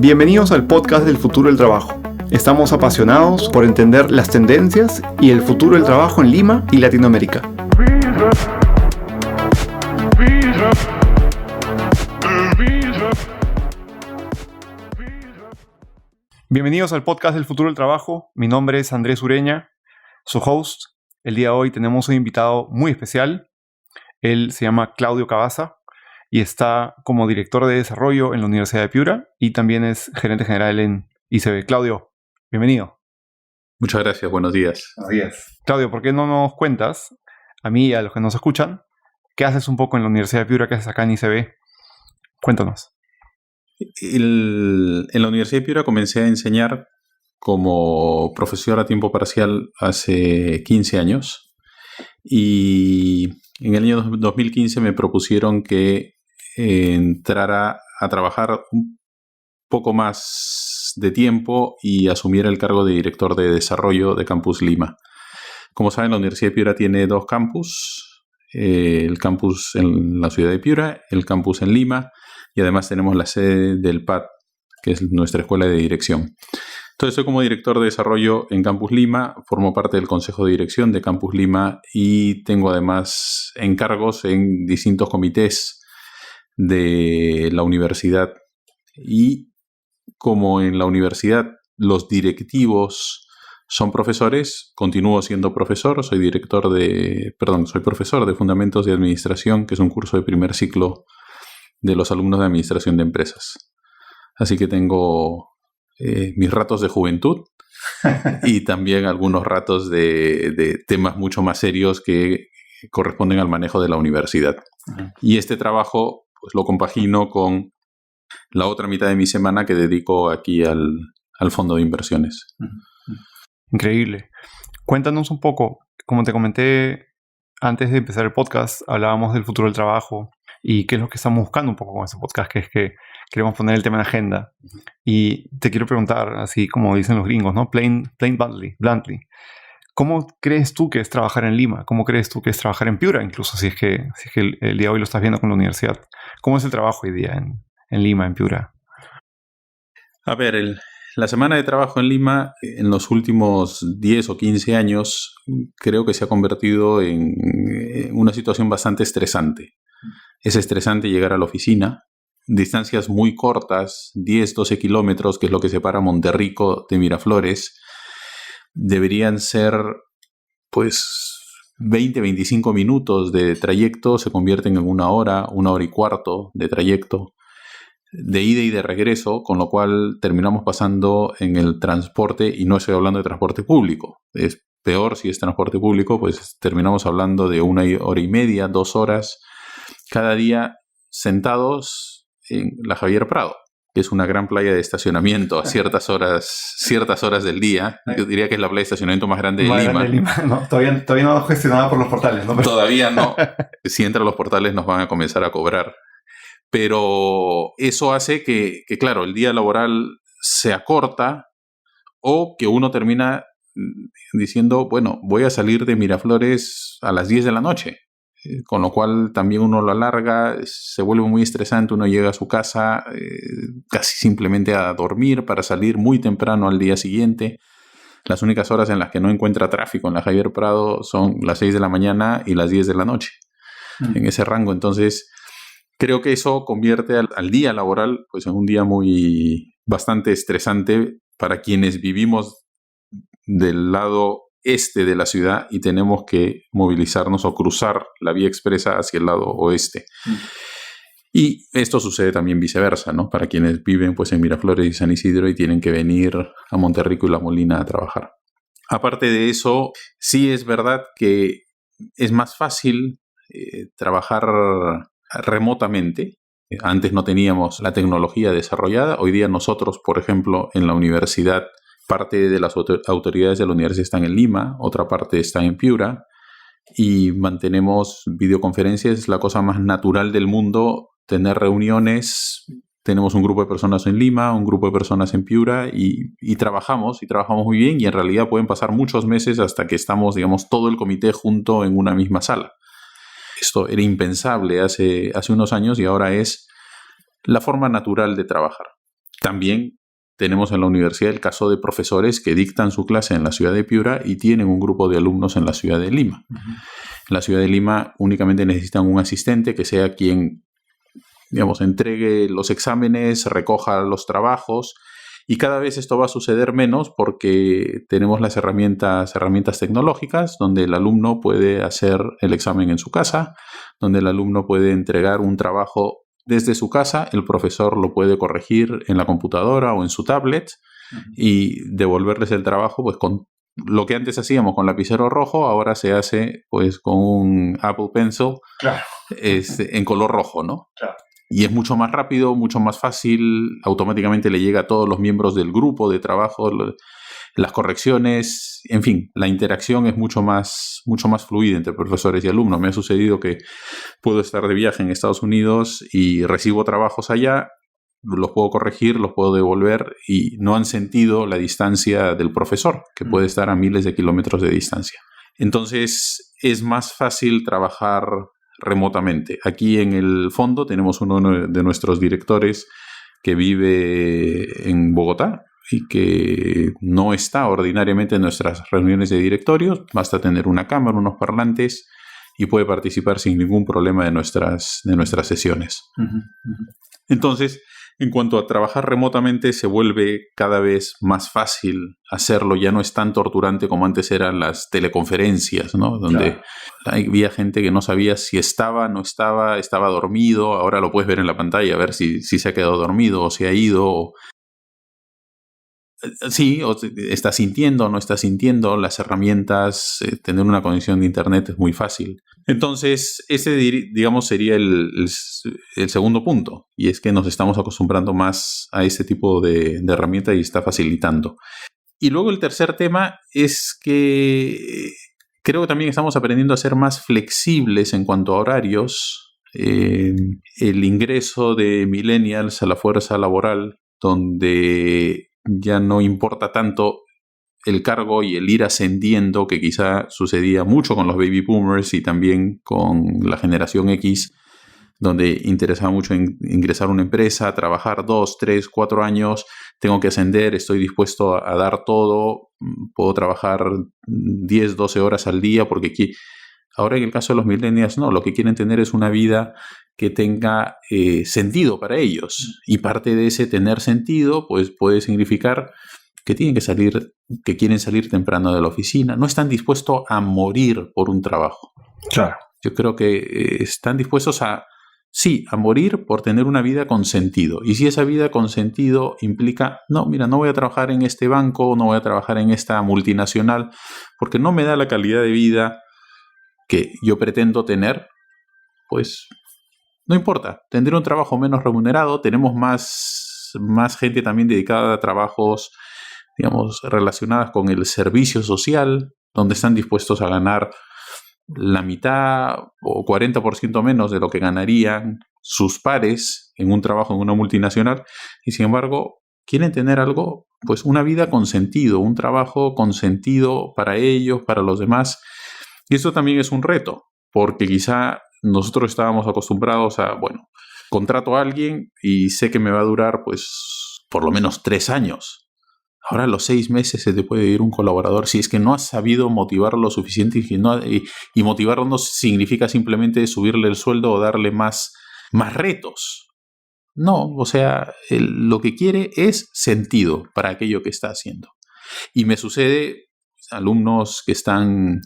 Bienvenidos al podcast del futuro del trabajo. Estamos apasionados por entender las tendencias y el futuro del trabajo en Lima y Latinoamérica. Bienvenidos al podcast del futuro del trabajo. Mi nombre es Andrés Ureña, su host. El día de hoy tenemos un invitado muy especial. Él se llama Claudio Cabaza y está como director de desarrollo en la Universidad de Piura y también es gerente general en ICB. Claudio, bienvenido. Muchas gracias, buenos días. Buenos días. Claudio, ¿por qué no nos cuentas, a mí y a los que nos escuchan, qué haces un poco en la Universidad de Piura, qué haces acá en ICB? Cuéntanos. En la Universidad de Piura comencé a enseñar como profesor a tiempo parcial hace 15 años y en el año 2015 me propusieron que entrara a trabajar un poco más de tiempo y asumiera el cargo de director de desarrollo de Campus Lima. Como saben, la Universidad de Piura tiene dos campus, el campus en la ciudad de Piura, el campus en Lima, y además tenemos la sede del PAD, que es nuestra escuela de dirección. Entonces, soy como director de desarrollo en Campus Lima, formo parte del consejo de dirección de Campus Lima y tengo además encargos en distintos comités de la universidad. Y como en la universidad los directivos son profesores, continúo siendo profesor, soy profesor de Fundamentos de Administración, que es un curso de primer ciclo de los alumnos de Administración de Empresas. Así que tengo mis ratos de juventud y también algunos ratos de temas mucho más serios que corresponden al manejo de la universidad. Y este trabajo pues lo compagino con la otra mitad de mi semana que dedico aquí al fondo de inversiones. Increíble. Cuéntanos un poco, como te comenté antes de empezar el podcast, hablábamos del futuro del trabajo y qué es lo que estamos buscando un poco con este podcast, que es que queremos poner el tema en agenda. Y te quiero preguntar, así como dicen los gringos, ¿no? Plain bluntly. ¿Cómo crees tú que es trabajar en Lima? ¿Cómo crees tú que es trabajar en Piura, incluso si es que el día de hoy lo estás viendo con la universidad? ¿Cómo es el trabajo hoy día en Lima, en Piura? A ver, la semana de trabajo en Lima en los últimos 10 o 15 años creo que se ha convertido en una situación bastante estresante. Es estresante llegar a la oficina, distancias muy cortas, 10, 12 kilómetros, que es lo que separa Monterrico de Miraflores, deberían ser pues 20, 25 minutos de trayecto, se convierten en una hora y cuarto de trayecto, de ida y de regreso, con lo cual terminamos pasando en el transporte, y no estoy hablando de transporte público, es peor si es transporte público, pues terminamos hablando de 1 hora y media, 2 horas, cada día sentados en la Javier Prado, que es una gran playa de estacionamiento a ciertas horas del día. Yo diría que es la playa de estacionamiento más grande de Lima. No, todavía no gestionada por los portales, ¿no? Todavía no. Si entran los portales nos van a comenzar a cobrar. Pero eso hace que, claro, el día laboral se acorta o que uno termina diciendo, bueno, voy a salir de Miraflores a las 10 de la noche. Con lo cual también uno lo alarga, se vuelve muy estresante, uno llega a su casa casi simplemente a dormir para salir muy temprano al día siguiente. Las únicas horas en las que no encuentra tráfico en la Javier Prado son las 6 de la mañana y las 10 de la noche, en ese rango. Entonces, creo que eso convierte al día laboral pues, en un día bastante estresante para quienes vivimos del lado este de la ciudad y tenemos que movilizarnos o cruzar la vía expresa hacia el lado oeste. Y esto sucede también viceversa, ¿no? Para quienes viven pues, en Miraflores y San Isidro y tienen que venir a Monterrico y La Molina a trabajar. Aparte de eso, sí es verdad que es más fácil trabajar remotamente. Antes no teníamos la tecnología desarrollada. Hoy día nosotros, por ejemplo, en la universidad, parte de las autoridades de la universidad están en Lima, otra parte está en Piura y mantenemos videoconferencias. Es la cosa más natural del mundo tener reuniones. Tenemos un grupo de personas en Lima, un grupo de personas en Piura y trabajamos muy bien y en realidad pueden pasar muchos meses hasta que estamos, digamos, todo el comité junto en una misma sala. Esto era impensable hace unos años y ahora es la forma natural de trabajar. También tenemos en la universidad el caso de profesores que dictan su clase en la ciudad de Piura y tienen un grupo de alumnos en la ciudad de Lima. En la ciudad de Lima únicamente necesitan un asistente que sea quien, digamos, entregue los exámenes, recoja los trabajos, y cada vez esto va a suceder menos porque tenemos las herramientas tecnológicas donde el alumno puede hacer el examen en su casa, donde el alumno puede entregar un trabajo desde su casa, el profesor lo puede corregir en la computadora o en su tablet y devolverles el trabajo pues con lo que antes hacíamos con lapicero rojo, ahora se hace pues con un Apple Pencil, Claro. en color rojo, ¿no? Claro. Y es mucho más rápido, mucho más fácil, automáticamente le llega a todos los miembros del grupo de trabajo las correcciones, en fin, la interacción es mucho más fluida entre profesores y alumnos. Me ha sucedido que puedo estar de viaje en Estados Unidos y recibo trabajos allá, los puedo corregir, los puedo devolver y no han sentido la distancia del profesor, que puede estar a miles de kilómetros de distancia. Entonces, es más fácil trabajar remotamente. Aquí en el fondo tenemos uno de nuestros directores que vive en Bogotá y que no está ordinariamente en nuestras reuniones de directorios. Basta tener una cámara, unos parlantes y puede participar sin ningún problema de nuestras sesiones. Entonces, en cuanto a trabajar remotamente, se vuelve cada vez más fácil hacerlo. Ya no es tan torturante como antes eran las teleconferencias, ¿no? Donde había gente que no sabía si estaba, no estaba, estaba dormido. Ahora lo puedes ver en la pantalla, a ver si se ha quedado dormido o se ha ido. Sí, o está sintiendo o no está sintiendo. Las herramientas, tener una conexión de internet es muy fácil. Entonces, ese, digamos, sería el segundo punto. Y es que nos estamos acostumbrando más a este tipo de herramienta y está facilitando. Y luego el tercer tema es que creo que también estamos aprendiendo a ser más flexibles en cuanto a horarios. El ingreso de millennials a la fuerza laboral, donde ya no importa tanto el cargo y el ir ascendiendo, que quizá sucedía mucho con los baby boomers y también con la generación X, donde interesaba mucho ingresar a una empresa, trabajar 2, 3, 4 años, tengo que ascender, estoy dispuesto a dar todo, puedo trabajar 10, 12 horas al día, porque aquí, ahora en el caso de los millennials, no, lo que quieren tener es una vida que tenga sentido para ellos. Y parte de ese tener sentido, pues puede significar que quieren salir temprano de la oficina. No están dispuestos a morir por un trabajo. Claro. Yo creo que están dispuestos a morir por tener una vida con sentido. Y si esa vida con sentido implica, no voy a trabajar en este banco, no voy a trabajar en esta multinacional, porque no me da la calidad de vida que yo pretendo tener, pues no importa, tendré un trabajo menos remunerado, tenemos más gente también dedicada a trabajos, digamos, relacionadas con el servicio social, donde están dispuestos a ganar la mitad o 40% menos de lo que ganarían sus pares en un trabajo en una multinacional, y sin embargo quieren tener algo, pues una vida con sentido, un trabajo con sentido para ellos, para los demás. Y eso también es un reto, porque quizá nosotros estábamos acostumbrados a, contrato a alguien y sé que me va a durar, pues, por lo menos 3 años. Ahora a los 6 meses se te puede ir un colaborador si es que no has sabido motivarlo lo suficiente y motivarlo no significa simplemente subirle el sueldo o darle más retos. No, o sea, lo que quiere es sentido para aquello que está haciendo. Y me sucede alumnos que están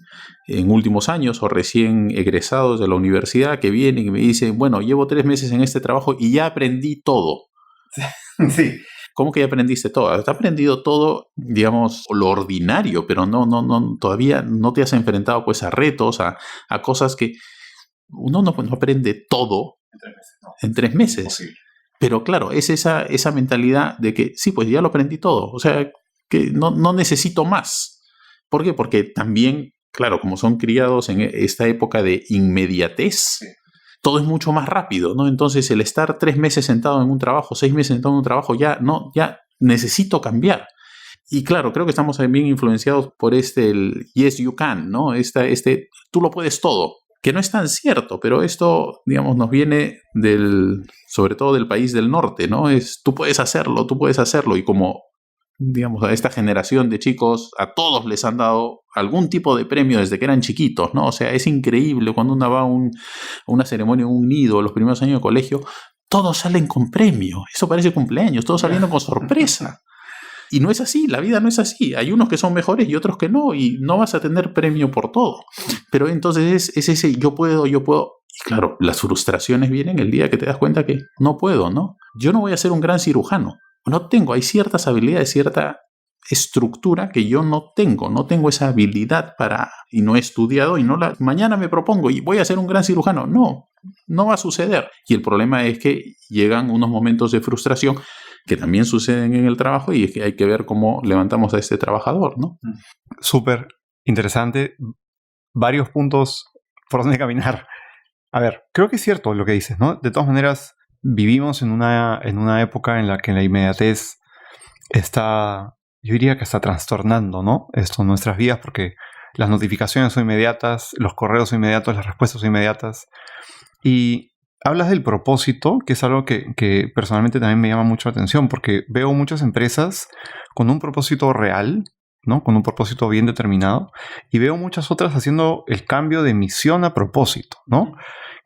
en últimos años o recién egresados de la universidad que vienen y me dicen, llevo 3 meses en este trabajo y ya aprendí todo. Sí. ¿Cómo que ya aprendiste todo? Has aprendido todo, digamos, lo ordinario, pero no, todavía no te has enfrentado pues a retos, a cosas que uno no aprende todo en 3 meses. Imposible. Pero claro, es esa mentalidad de que sí, pues ya lo aprendí todo. O sea, que no necesito más. ¿Por qué? Porque también, claro, como son criados en esta época de inmediatez, todo es mucho más rápido, ¿no? Entonces, el estar 3 meses sentado en un trabajo, 6 meses sentado en un trabajo, ya necesito cambiar. Y claro, creo que estamos también influenciados por el yes you can, ¿no? Tú lo puedes todo. que no es tan cierto, pero esto, digamos, nos viene sobre todo del país del norte, ¿no? Tú puedes hacerlo, y como, digamos, a esta generación de chicos, a todos les han dado algún tipo de premio desde que eran chiquitos, ¿no? O sea, es increíble cuando uno va a una ceremonia, un nido, los primeros años de colegio, todos salen con premio. Eso parece cumpleaños, todos saliendo con sorpresa. Y no es así, la vida no es así. Hay unos que son mejores y otros que no, y no vas a tener premio por todo. Pero entonces es ese yo puedo. Y claro, las frustraciones vienen el día que te das cuenta que no puedo, ¿no? Yo no voy a ser un gran cirujano. Hay ciertas habilidades, cierta estructura que yo no tengo esa habilidad y no he estudiado mañana me propongo y voy a ser un gran cirujano. No va a suceder. Y el problema es que llegan unos momentos de frustración que también suceden en el trabajo, y es que hay que ver cómo levantamos a este trabajador, ¿no? Súper interesante. Varios puntos por donde caminar. A ver, creo que es cierto lo que dices, ¿no? De todas maneras, vivimos en una época en la que la inmediatez está, yo diría que está trastornando, ¿no? Nuestras vidas, porque las notificaciones son inmediatas, los correos son inmediatos, las respuestas son inmediatas. Y hablas del propósito, que es algo que personalmente también me llama mucho la atención, porque veo muchas empresas con un propósito real, ¿no? Con un propósito bien determinado, y veo muchas otras haciendo el cambio de misión a propósito, ¿no?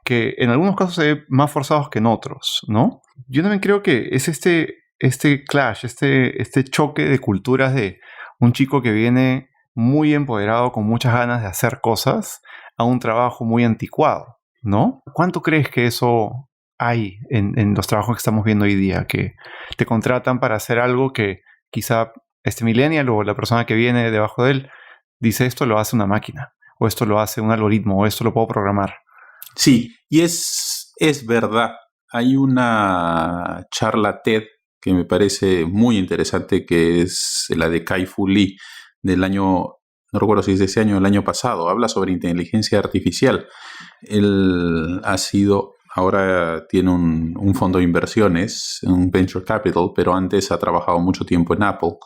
Que en algunos casos se ve más forzados que en otros, ¿no? Yo también creo que es este clash, este choque de culturas de un chico que viene muy empoderado, con muchas ganas de hacer cosas, a un trabajo muy anticuado, ¿no? ¿Cuánto crees que eso hay en los trabajos que estamos viendo hoy día? Que te contratan para hacer algo que quizá este millennial o la persona que viene debajo de él dice, esto lo hace una máquina, o esto lo hace un algoritmo, o esto lo puedo programar. Sí, y es verdad. Hay una charla TED que me parece muy interesante, que es la de Kai-Fu Lee, del año, no recuerdo si es de ese año o el año pasado. Habla sobre inteligencia artificial. Él ahora tiene un fondo de inversiones, un venture capital, pero antes ha trabajado mucho tiempo en Apple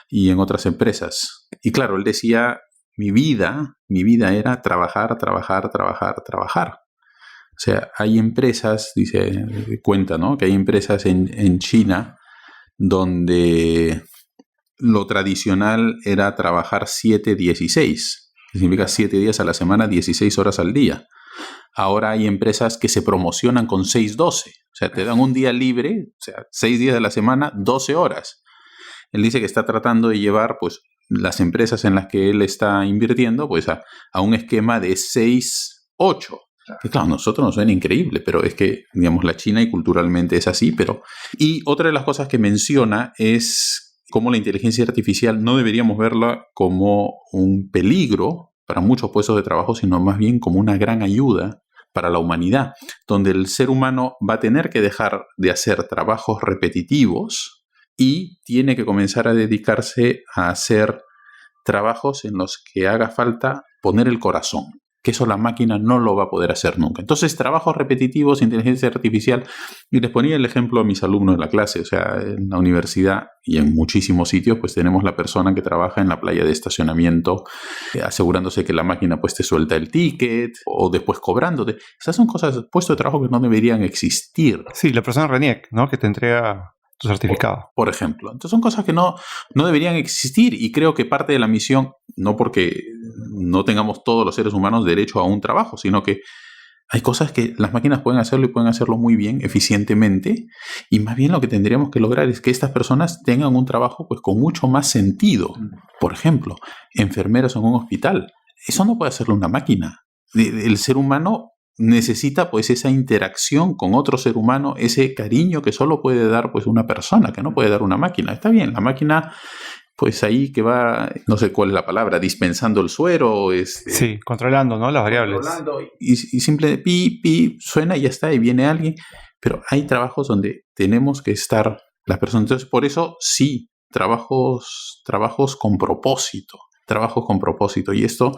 y en otras empresas. Y claro, él decía, mi vida era trabajar. O sea, hay empresas, cuenta, ¿no? Que hay empresas en China donde lo tradicional era trabajar 7-16, que significa 7 días a la semana, 16 horas al día. Ahora hay empresas que se promocionan con 6-12. O sea, te dan un día libre, o sea, 6 días de la semana, 12 horas. Él dice que está tratando de llevar, pues, las empresas en las que él está invirtiendo, pues, a un esquema de 6-8. Que claro, a nosotros nos suena increíble, pero es que, digamos, la China y culturalmente es así. Y otra de las cosas que menciona es cómo la inteligencia artificial no deberíamos verla como un peligro para muchos puestos de trabajo, sino más bien como una gran ayuda para la humanidad, donde el ser humano va a tener que dejar de hacer trabajos repetitivos y tiene que comenzar a dedicarse a hacer trabajos en los que haga falta poner el corazón, que eso la máquina no lo va a poder hacer nunca. Entonces, trabajos repetitivos, inteligencia artificial, y les ponía el ejemplo a mis alumnos en la clase, o sea, en la universidad y en muchísimos sitios, pues tenemos la persona que trabaja en la playa de estacionamiento, asegurándose que la máquina pues te suelta el ticket, o después cobrándote. Esas son cosas, puestos de trabajo que no deberían existir. Sí, la persona RENIEC, ¿no? Que te entrega tu certificado. Por ejemplo. Entonces son cosas que no deberían existir, y creo que parte de la misión, no porque no tengamos todos los seres humanos derecho a un trabajo, sino que hay cosas que las máquinas pueden hacerlo y pueden hacerlo muy bien, eficientemente, y más bien lo que tendríamos que lograr es que estas personas tengan un trabajo pues con mucho más sentido. Por ejemplo, enfermeros en un hospital. Eso no puede hacerlo una máquina. El ser humano necesita pues esa interacción con otro ser humano, ese cariño que solo puede dar pues una persona, que no puede dar una máquina. Está bien, la máquina pues ahí que va, no sé cuál es la palabra, dispensando el suero. Sí, controlando, ¿no? Las variables. Controlando, y simple pi, suena y ya está, y viene alguien. Pero hay trabajos donde tenemos que estar las personas. Entonces, por eso sí, trabajos con propósito. Y esto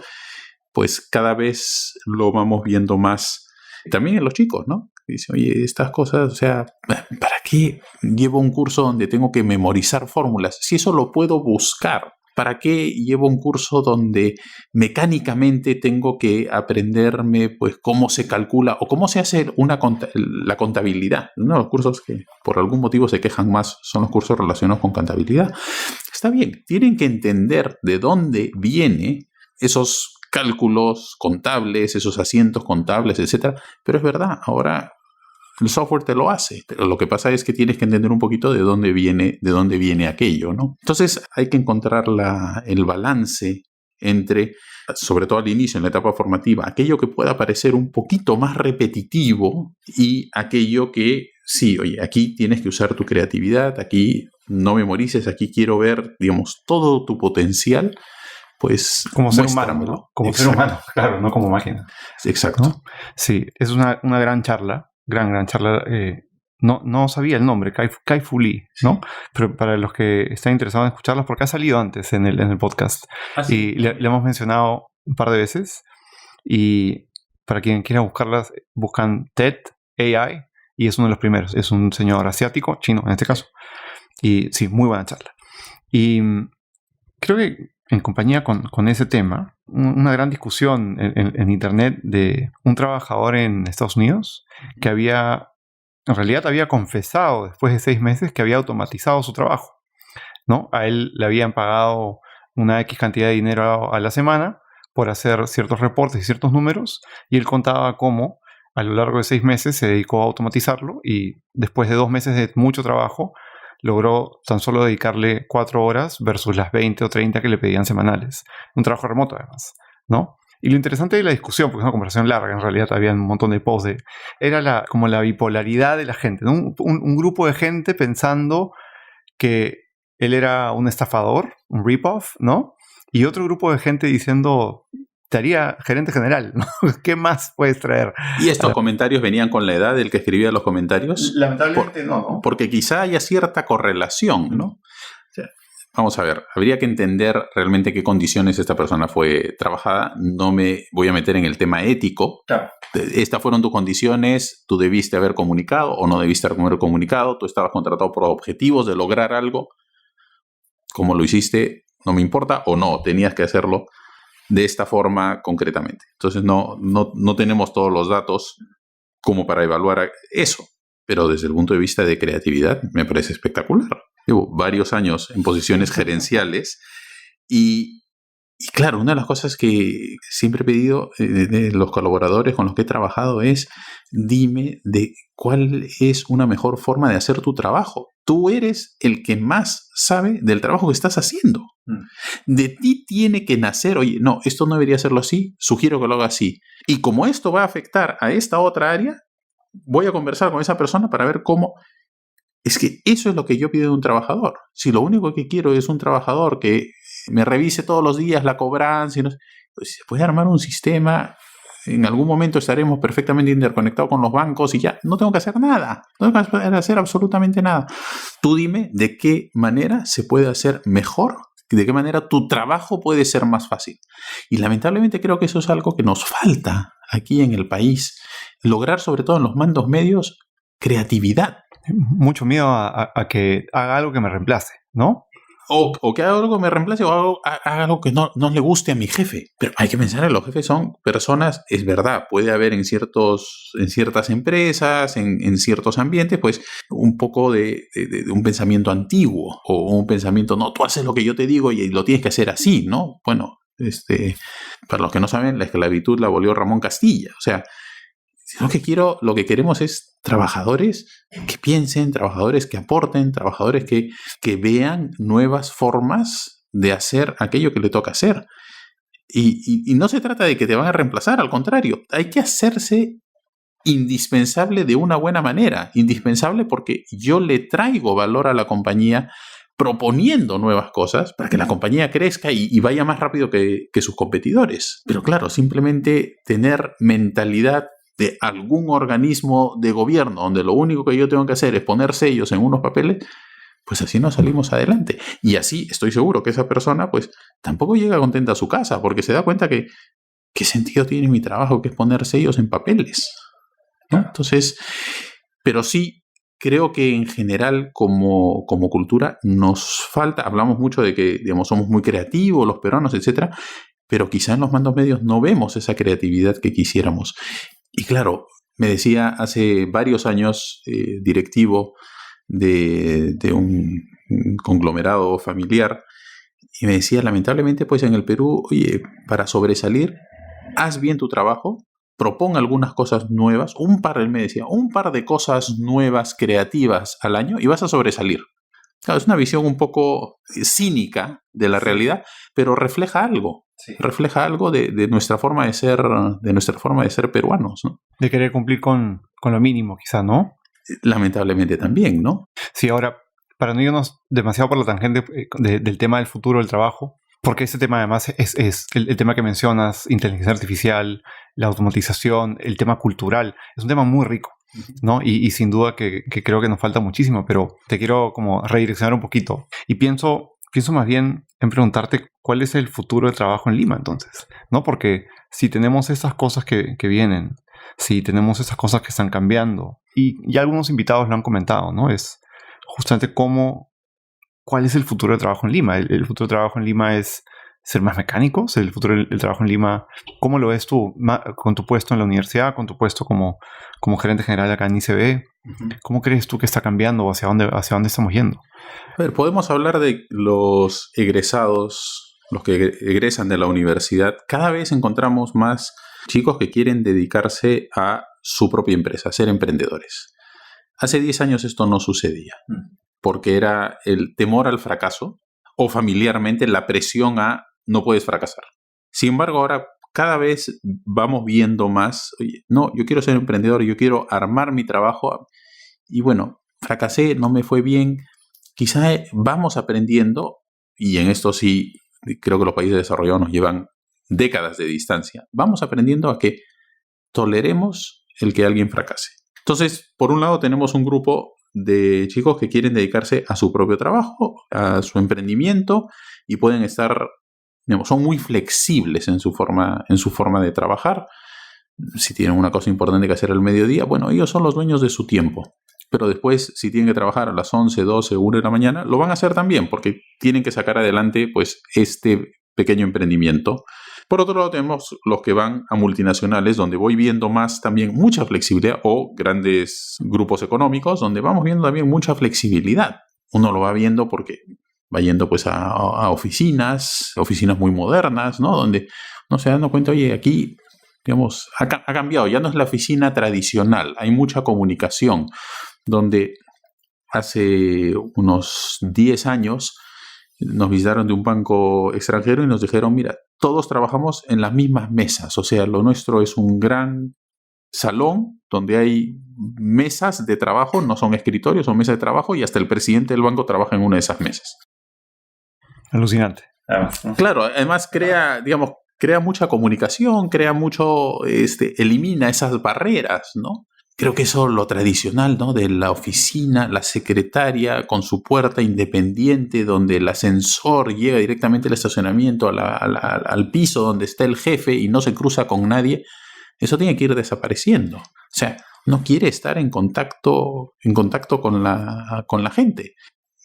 pues cada vez lo vamos viendo más también en los chicos, ¿no? Dice, oye, estas cosas, o sea, ¿para qué llevo un curso donde tengo que memorizar fórmulas? Si eso lo puedo buscar. ¿Para qué llevo un curso donde mecánicamente tengo que aprenderme pues cómo se calcula o cómo se hace la contabilidad? Uno de los cursos que por algún motivo se quejan más son los cursos relacionados con contabilidad. Está bien, tienen que entender de dónde viene esos cálculos contables, esos asientos contables, etcétera. Pero es verdad, ahora el software te lo hace, pero lo que pasa es que tienes que entender un poquito de dónde viene aquello, ¿no? Entonces hay que encontrar el balance entre, sobre todo al inicio, en la etapa formativa, aquello que pueda parecer un poquito más repetitivo y aquello que, sí, oye, aquí tienes que usar tu creatividad, aquí no memorices, aquí quiero ver, digamos, todo tu potencial, pues como ser humano, ¿no? Como Exacto. ser humano, claro, no como máquina. Exacto. ¿No? Sí, es una gran charla, gran charla. No sabía el nombre, Kai-Fu Lee, ¿no? Pero para los que están interesados en escucharlas, porque ha salido antes en el podcast. Sí. Y le hemos mencionado un par de veces. Y para quien quiera buscarlas, buscan TED AI y es uno de los primeros. Es un señor asiático, chino en este caso. Y sí, muy buena charla. Y creo que en compañía con ese tema, una gran discusión en internet de un trabajador en Estados Unidos que en realidad había confesado después de 6 meses que había automatizado su trabajo, ¿no? A él le habían pagado una X cantidad de dinero a la semana por hacer ciertos reportes y ciertos números, y él contaba cómo a lo largo de 6 meses se dedicó a automatizarlo y después de 2 meses de mucho trabajo logró tan solo dedicarle 4 horas versus las 20 o 30 que le pedían semanales. Un trabajo remoto además, ¿no? Y lo interesante de la discusión, porque es una conversación larga, en realidad había un montón de posts, era como la bipolaridad de la gente, ¿no? Un grupo de gente pensando que él era un estafador, un rip-off, ¿no? Y otro grupo de gente diciendo, te haría gerente general, ¿no? ¿Qué más puedes traer? ¿Y estos comentarios venían con la edad del que escribía los comentarios? Lamentablemente no. Porque quizá haya cierta correlación, ¿no? Vamos a ver, habría que entender realmente qué condiciones esta persona fue trabajada. No me voy a meter en el tema ético. Claro. Estas fueron tus condiciones, tú debiste haber comunicado o no debiste haber comunicado, tú estabas contratado por objetivos de lograr algo. Como lo hiciste, no me importa, o no, tenías que hacerlo de esta forma concretamente. Entonces no tenemos todos los datos como para evaluar eso. Pero desde el punto de vista de creatividad me parece espectacular. Llevo varios años en posiciones gerenciales y claro, una de las cosas que siempre he pedido de los colaboradores con los que he trabajado es dime de cuál es una mejor forma de hacer tu trabajo. Tú eres el que más sabe del trabajo que estás haciendo. De ti tiene que nacer, oye, no, esto no debería hacerlo así, sugiero que lo haga así. Y como esto va a afectar a esta otra área, voy a conversar con esa persona para ver cómo. Es que eso es lo que yo pido de un trabajador. Si lo único que quiero es un trabajador que me revise todos los días la cobranza, pues se puede armar un sistema. En algún momento estaremos perfectamente interconectados con los bancos y ya no tengo que hacer nada. No tengo que hacer absolutamente nada. Tú dime de qué manera se puede hacer mejor, de qué manera tu trabajo puede ser más fácil. Y lamentablemente creo que eso es algo que nos falta aquí en el país. Lograr, sobre todo en los mandos medios, creatividad. Mucho miedo a que haga algo que me reemplace, ¿no? O que haga algo que me reemplace o haga algo que no le guste a mi jefe. Pero hay que pensar en los jefes son personas, es verdad, puede haber en ciertas empresas, en ciertos ambientes, pues un poco de un pensamiento antiguo o un pensamiento, no, tú haces lo que yo te digo y lo tienes que hacer así, ¿no? Bueno, para los que no saben, la esclavitud la abolió Ramón Castilla. O sea, lo que queremos es trabajadores que piensen, trabajadores que aporten, trabajadores que vean nuevas formas de hacer aquello que le toca hacer. Y no se trata de que te van a reemplazar, al contrario, hay que hacerse indispensable de una buena manera, indispensable porque yo le traigo valor a la compañía proponiendo nuevas cosas para que la compañía crezca y vaya más rápido que sus competidores. Pero claro, simplemente tener mentalidad de algún organismo de gobierno donde lo único que yo tengo que hacer es poner sellos en unos papeles, pues así no salimos adelante. Y así estoy seguro que esa persona pues tampoco llega contenta a su casa porque se da cuenta que ¿qué sentido tiene mi trabajo que es poner sellos en papeles? ¿No? Entonces, pero sí creo que en general como cultura nos falta, hablamos mucho de que, digamos, somos muy creativos los peruanos, etcétera, pero quizá en los mandos medios no vemos esa creatividad que quisiéramos. Y claro, me decía hace varios años directivo de un conglomerado familiar, y me decía, lamentablemente, pues en el Perú, oye, para sobresalir, haz bien tu trabajo, propon algunas cosas nuevas, él me decía, un par de cosas nuevas, creativas al año y vas a sobresalir. Claro, es una visión un poco cínica de la realidad, pero refleja algo. Sí. Refleja algo de nuestra forma de ser peruanos, ¿no? De querer cumplir con lo mínimo, quizá, ¿no? Lamentablemente también, ¿no? Sí, ahora, para no irnos demasiado por la tangente del tema del futuro del trabajo, porque ese tema además es el tema que mencionas, inteligencia artificial, la automatización, el tema cultural, es un tema muy rico, ¿no? Y sin duda que creo que nos falta muchísimo, pero te quiero como redireccionar un poquito. Y pienso más bien en preguntarte cuál es el futuro del trabajo en Lima, entonces, ¿no? Porque si tenemos esas cosas que vienen, si tenemos esas cosas que están cambiando, y ya algunos invitados lo han comentado, ¿no? Es justamente cuál es el futuro del trabajo en Lima. El futuro del trabajo en Lima es ser más mecánicos. El futuro del trabajo en Lima, ¿cómo lo ves tú con tu puesto en la universidad, con tu puesto como gerente general acá en ICB? Uh-huh. ¿Cómo crees tú que está cambiando? ¿Hacia dónde estamos yendo? A ver, podemos hablar de los egresados, los que egresan de la universidad. Cada vez encontramos más chicos que quieren dedicarse a su propia empresa, ser emprendedores. Hace 10 años esto no sucedía, porque era el temor al fracaso o familiarmente la presión a no puedes fracasar. Sin embargo, ahora cada vez vamos viendo más, oye, no, yo quiero ser emprendedor, yo quiero armar mi trabajo y bueno, fracasé, no me fue bien, quizá vamos aprendiendo, y en esto sí creo que los países desarrollados nos llevan décadas de distancia, vamos aprendiendo a que toleremos el que alguien fracase. Entonces, por un lado tenemos un grupo de chicos que quieren dedicarse a su propio trabajo, a su emprendimiento, y pueden estar, digamos, son muy flexibles en su forma de trabajar. Si tienen una cosa importante que hacer al mediodía, bueno, ellos son los dueños de su tiempo. Pero después, si tienen que trabajar a las 11, 12, 1 de la mañana, lo van a hacer también, porque tienen que sacar adelante, pues, este pequeño emprendimiento. Por otro lado, tenemos los que van a multinacionales, donde voy viendo más también mucha flexibilidad, o grandes grupos económicos, donde vamos viendo también mucha flexibilidad. Uno lo va viendo porque va yendo pues a oficinas muy modernas, ¿no? Donde uno se da cuenta, oye, aquí, digamos, ha cambiado, ya no es la oficina tradicional, hay mucha comunicación, donde hace unos 10 años nos visitaron de un banco extranjero y nos dijeron, mira, todos trabajamos en las mismas mesas, o sea, lo nuestro es un gran salón donde hay mesas de trabajo, no son escritorios, son mesas de trabajo, y hasta el presidente del banco trabaja en una de esas mesas. Alucinante. Claro, además crea mucha comunicación, elimina esas barreras, ¿no? Creo que eso es lo tradicional, ¿no? De la oficina, la secretaria con su puerta independiente, donde el ascensor llega directamente al estacionamiento, al piso donde está el jefe y no se cruza con nadie. Eso tiene que ir desapareciendo. O sea, no quiere estar en contacto con la gente.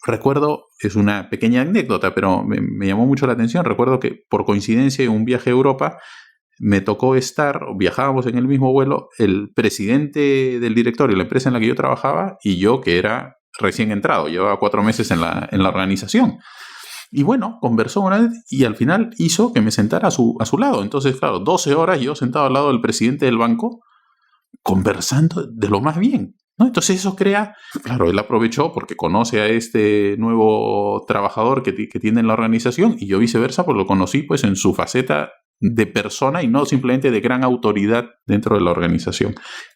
Recuerdo, es una pequeña anécdota, pero me llamó mucho la atención. Recuerdo que por coincidencia en un viaje a Europa me tocó viajábamos en el mismo vuelo, el presidente del directorio, la empresa en la que yo trabajaba, y yo, que era recién entrado, llevaba 4 meses en la organización. Y bueno, conversó una vez y al final hizo que me sentara a su lado. Entonces, claro, 12 horas yo sentado al lado del presidente del banco, conversando de lo más bien, ¿no? Entonces eso crea, claro, él aprovechó porque conoce a este nuevo trabajador que tiene en la organización, y yo viceversa, pues lo conocí pues en su faceta de persona y no simplemente de gran autoridad dentro de la organización.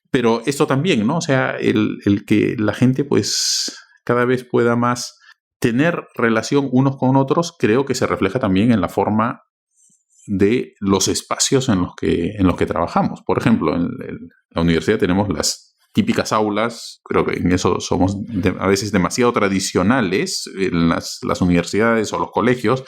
Pero esto también, ¿no? O sea, el que la gente pues cada vez pueda más tener relación unos con otros, creo que se refleja también en la forma de los espacios en los que trabajamos. Por ejemplo, en la universidad tenemos las típicas aulas, creo que en eso somos a veces demasiado tradicionales en las universidades o los colegios,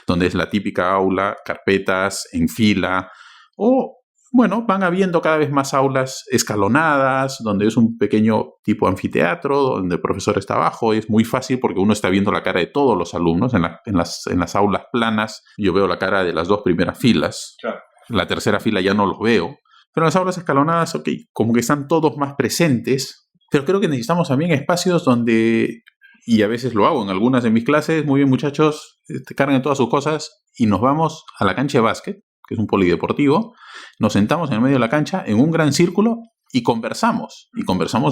donde es la típica aula, carpetas en fila, o bueno, van habiendo cada vez más aulas escalonadas, donde es un pequeño tipo anfiteatro, donde el profesor está abajo. Es muy fácil porque uno está viendo la cara de todos los alumnos. En las aulas planas yo veo la cara de las 2 primeras filas. Claro. La tercera fila ya no lo veo. Pero en las aulas escalonadas, ok, como que están todos más presentes. Pero creo que necesitamos también espacios donde, y a veces lo hago en algunas de mis clases, muy bien muchachos, carguen todas sus cosas y nos vamos a la cancha de básquet, que es un polideportivo, nos sentamos en el medio de la cancha en un gran círculo y conversamos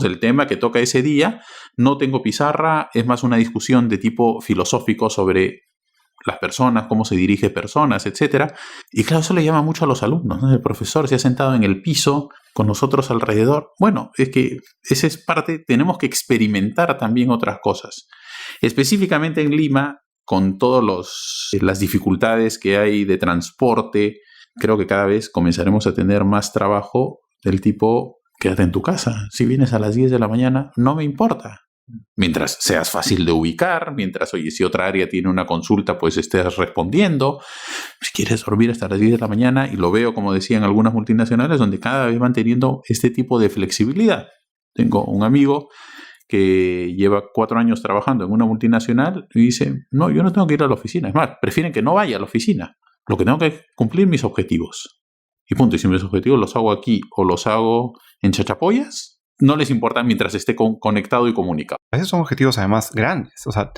del tema que toca ese día. No tengo pizarra, es más una discusión de tipo filosófico sobre las personas, cómo se dirige personas, etc. Y claro, eso le llama mucho a los alumnos, ¿no? El profesor se ha sentado en el piso con nosotros alrededor. Bueno, es que esa es parte, tenemos que experimentar también otras cosas. Específicamente en Lima, con todas las dificultades que hay de transporte, creo que cada vez comenzaremos a tener más trabajo del tipo, quédate en tu casa. Si vienes a las 10 de la mañana, no me importa. Mientras seas fácil de ubicar, mientras, oye, si otra área tiene una consulta, pues estés respondiendo. Si quieres dormir hasta las 10 de la mañana, y lo veo, como decían algunas multinacionales, donde cada vez van teniendo este tipo de flexibilidad. Tengo un amigo que lleva 4 años trabajando en una multinacional y dice, no, yo no tengo que ir a la oficina. Es más, prefieren que no vaya a la oficina. Lo que tengo que es cumplir mis objetivos. Y punto. Y si mis objetivos los hago aquí o los hago en Chachapoyas, no les importa mientras esté conectado y comunicado. A veces son objetivos además grandes. O sea,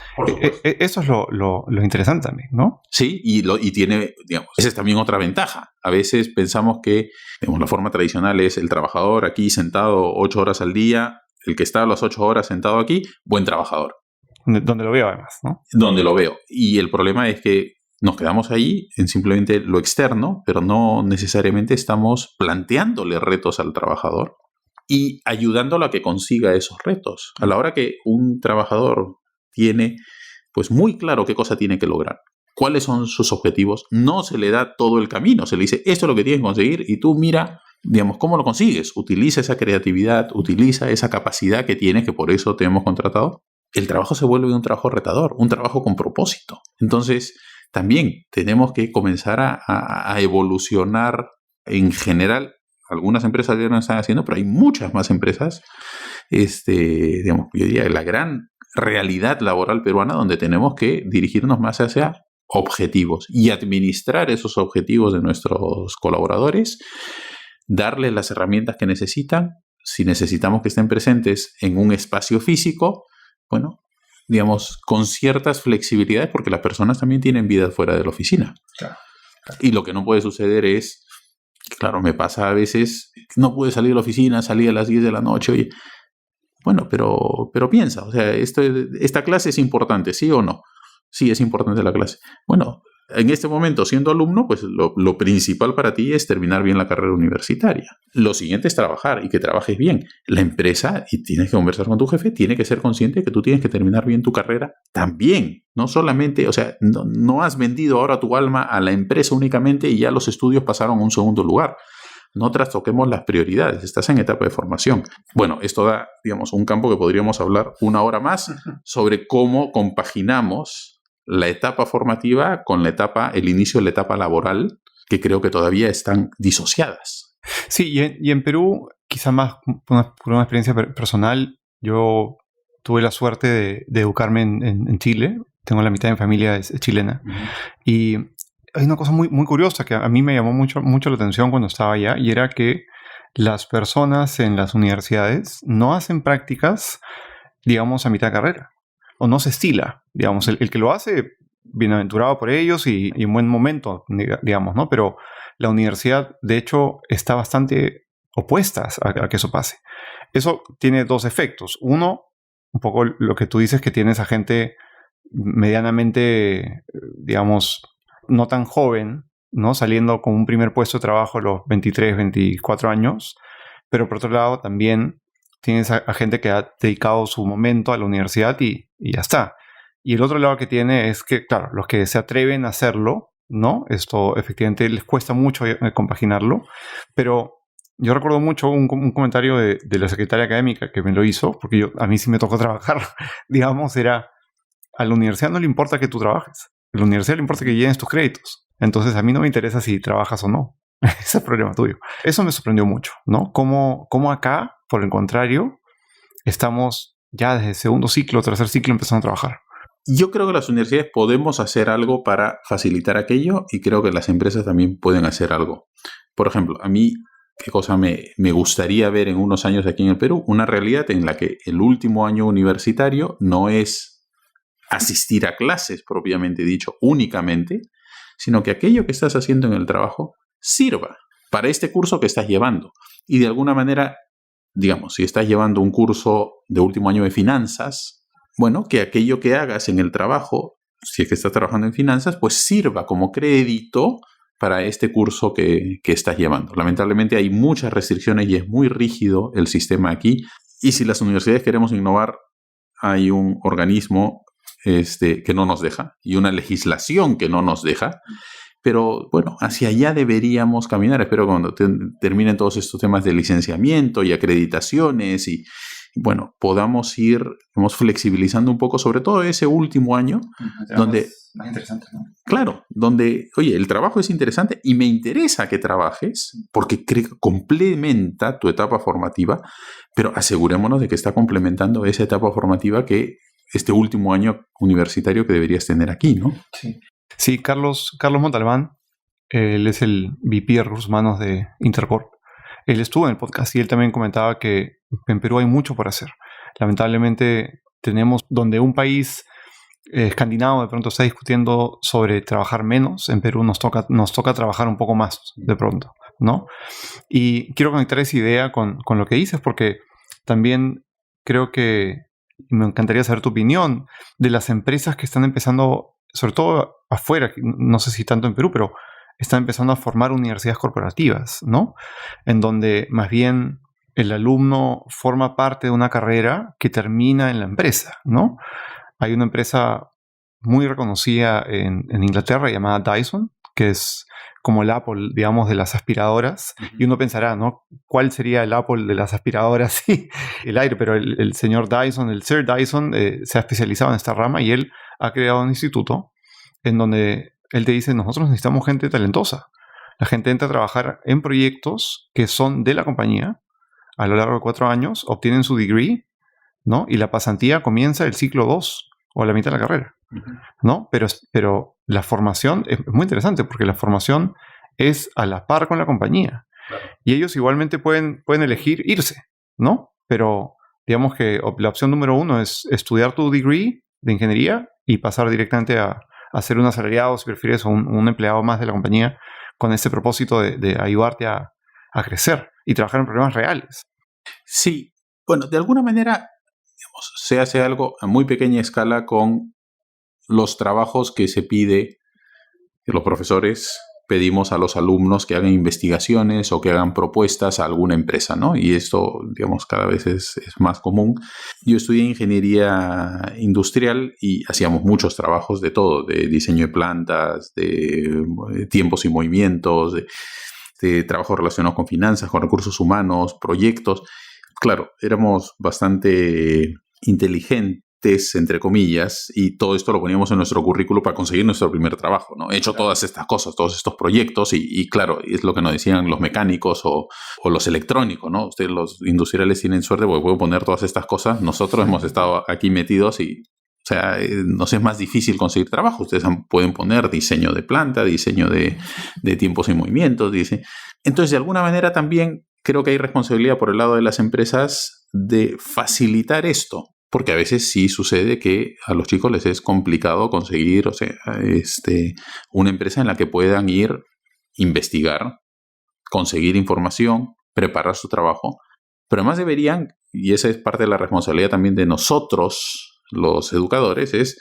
eso es lo interesante también, ¿no? Sí, y tiene, digamos, esa es también otra ventaja. A veces pensamos que, digamos, la forma tradicional es el trabajador aquí sentado 8 horas al día, el que está a las 8 horas sentado aquí, buen trabajador. Donde lo veo además, ¿no? Donde lo veo. Y el problema es que nos quedamos ahí en simplemente lo externo, pero no necesariamente estamos planteándole retos al trabajador y ayudándolo a que consiga esos retos. A la hora que un trabajador tiene pues muy claro qué cosa tiene que lograr, cuáles son sus objetivos, no se le da todo el camino, se le dice esto es lo que tienes que conseguir y tú mira, digamos, cómo lo consigues. Utiliza esa creatividad, utiliza esa capacidad que tienes, que por eso te hemos contratado. El trabajo se vuelve un trabajo retador, un trabajo con propósito. Entonces, también tenemos que comenzar a evolucionar en general. Algunas empresas ya lo están haciendo, pero hay muchas más empresas. Digamos, yo diría la gran realidad laboral peruana donde tenemos que dirigirnos más hacia objetivos y administrar esos objetivos de nuestros colaboradores, darles las herramientas que necesitan. Si necesitamos que estén presentes en un espacio físico, bueno, digamos, con ciertas flexibilidades, porque las personas también tienen vida fuera de la oficina. Claro. Y lo que no puede suceder es, claro, me pasa a veces, no pude salir de la oficina, salí a las 10 de la noche, oye, bueno, pero piensa, o sea, esta clase es importante, ¿sí o no? Sí, es importante la clase. Bueno, en este momento, siendo alumno, pues lo principal para ti es terminar bien la carrera universitaria. Lo siguiente es trabajar y que trabajes bien. La empresa, y tienes que conversar con tu jefe, tiene que ser consciente de que tú tienes que terminar bien tu carrera también. No solamente, o sea, no has vendido ahora tu alma a la empresa únicamente y ya los estudios pasaron a un segundo lugar. No trastoquemos las prioridades, estás en etapa de formación. Bueno, esto da, digamos, un campo que podríamos hablar 1 hora más sobre cómo compaginamos la etapa formativa con el inicio de la etapa laboral, que creo que todavía están disociadas. Sí, y en Perú, quizá más por una experiencia personal, yo tuve la suerte de educarme en Chile. Tengo la mitad de mi familia es chilena. Uh-huh. Y hay una cosa muy, muy curiosa que a mí me llamó mucho la atención cuando estaba allá, y era que las personas en las universidades no hacen prácticas, digamos, a mitad de carrera. O no se estila, digamos, el que lo hace, bienaventurado por ellos y en buen momento, digamos, ¿no? Pero la universidad, de hecho, está bastante opuesta a que eso pase. Eso tiene 2 efectos. Uno, un poco lo que tú dices, que tienes a gente medianamente, digamos, no tan joven, ¿no? Saliendo con un primer puesto de trabajo a los 23, 24 años, pero por otro lado también tienes a gente que ha dedicado su momento a la universidad y ya está. Y el otro lado que tiene es que, claro, los que se atreven a hacerlo, ¿no? Esto efectivamente les cuesta mucho compaginarlo, pero yo recuerdo mucho un comentario de la secretaria académica que me lo hizo, porque a mí sí me tocó trabajar, digamos, era, a la universidad no le importa que tú trabajes, a la universidad le importa que llenes tus créditos. Entonces a mí no me interesa si trabajas o no. Ese es problema tuyo. Eso me sorprendió mucho, ¿no? Cómo acá, por el contrario, estamos ya desde segundo ciclo, tercer ciclo empezando a trabajar. Yo creo que las universidades podemos hacer algo para facilitar aquello y creo que las empresas también pueden hacer algo. Por ejemplo, a mí, ¿qué cosa me gustaría ver en unos años aquí en el Perú? Una realidad en la que el último año universitario no es asistir a clases propiamente dicho únicamente, sino que aquello que estás haciendo en el trabajo sirva para este curso que estás llevando. Y de alguna manera, digamos, si estás llevando un curso de último año de finanzas, bueno, que aquello que hagas en el trabajo, si es que estás trabajando en finanzas, pues sirva como crédito para este curso que estás llevando. Lamentablemente hay muchas restricciones y es muy rígido el sistema aquí. Y si las universidades queremos innovar, hay un organismo que no nos deja y una legislación que no nos deja. Pero bueno, hacia allá deberíamos caminar. Espero que cuando terminen todos estos temas de licenciamiento y acreditaciones y bueno, podamos ir flexibilizando un poco, sobre todo ese último año, donde más interesante, ¿no? Claro, donde, oye, el trabajo es interesante y me interesa que trabajes porque complementa tu etapa formativa, pero asegurémonos de que está complementando esa etapa formativa que este último año universitario que deberías tener aquí, ¿no? Sí, Carlos Montalbán, él es el VP de Recursos Humanos de Intercorp. Él estuvo en el podcast y él también comentaba que en Perú hay mucho por hacer. Lamentablemente tenemos donde un país escandinavo de pronto está discutiendo sobre trabajar menos, en Perú nos toca trabajar un poco más de pronto, ¿no? Y quiero conectar esa idea con lo que dices porque también creo que me encantaría saber tu opinión de las empresas que están empezando, sobre todo afuera, no sé si tanto en Perú, pero están empezando a formar universidades corporativas, ¿no? En donde más bien el alumno forma parte de una carrera que termina en la empresa, ¿no? Hay una empresa muy reconocida en Inglaterra llamada Dyson, que es como el Apple, digamos, de las aspiradoras. Uh-huh. Y uno pensará, ¿no? ¿Cuál sería el Apple de las aspiradoras? Sí, el aire, pero el señor Dyson, el Sir Dyson, se ha especializado en esta rama y él ha creado un instituto en donde él te dice, nosotros necesitamos gente talentosa. La gente entra a trabajar en proyectos que son de la compañía. A lo largo de 4 años obtienen su degree, ¿no? Y la pasantía comienza el ciclo 2 o a la mitad de la carrera, ¿no? Pero la formación es muy interesante porque la formación es a la par con la compañía. Claro. Y ellos igualmente pueden elegir irse, ¿no? Pero digamos que la opción número 1 es estudiar tu degree de ingeniería y pasar directamente a ser un asalariado, si prefieres, o un empleado más de la compañía con ese propósito de ayudarte a crecer y trabajar en problemas reales. Sí, bueno, de alguna manera digamos, se hace algo a muy pequeña escala con los trabajos que se pide, que los profesores pedimos a los alumnos que hagan investigaciones o que hagan propuestas a alguna empresa, ¿no? Y esto, digamos, cada vez es más común. Yo estudié ingeniería industrial y hacíamos muchos trabajos de todo, de diseño de plantas, de tiempos y movimientos, de trabajos relacionados con finanzas, con recursos humanos, proyectos. Claro, éramos bastante inteligentes, entre comillas, y todo esto lo poníamos en nuestro currículo para conseguir nuestro primer trabajo, ¿no? He hecho todas estas cosas, todos estos proyectos, y claro, es lo que nos decían los mecánicos o los electrónicos, ¿no? Ustedes, los industriales, tienen suerte porque pueden poner todas estas cosas. Nosotros hemos estado aquí metidos y, o sea, nos es más difícil conseguir trabajo. Ustedes pueden poner diseño de planta, diseño de tiempos y movimientos, dice. Entonces, de alguna manera también creo que hay responsabilidad por el lado de las empresas de facilitar esto, porque a veces sí sucede que a los chicos les es complicado conseguir, o sea, una empresa en la que puedan ir, investigar, conseguir información, preparar su trabajo, pero además deberían, y esa es parte de la responsabilidad también de nosotros, los educadores, es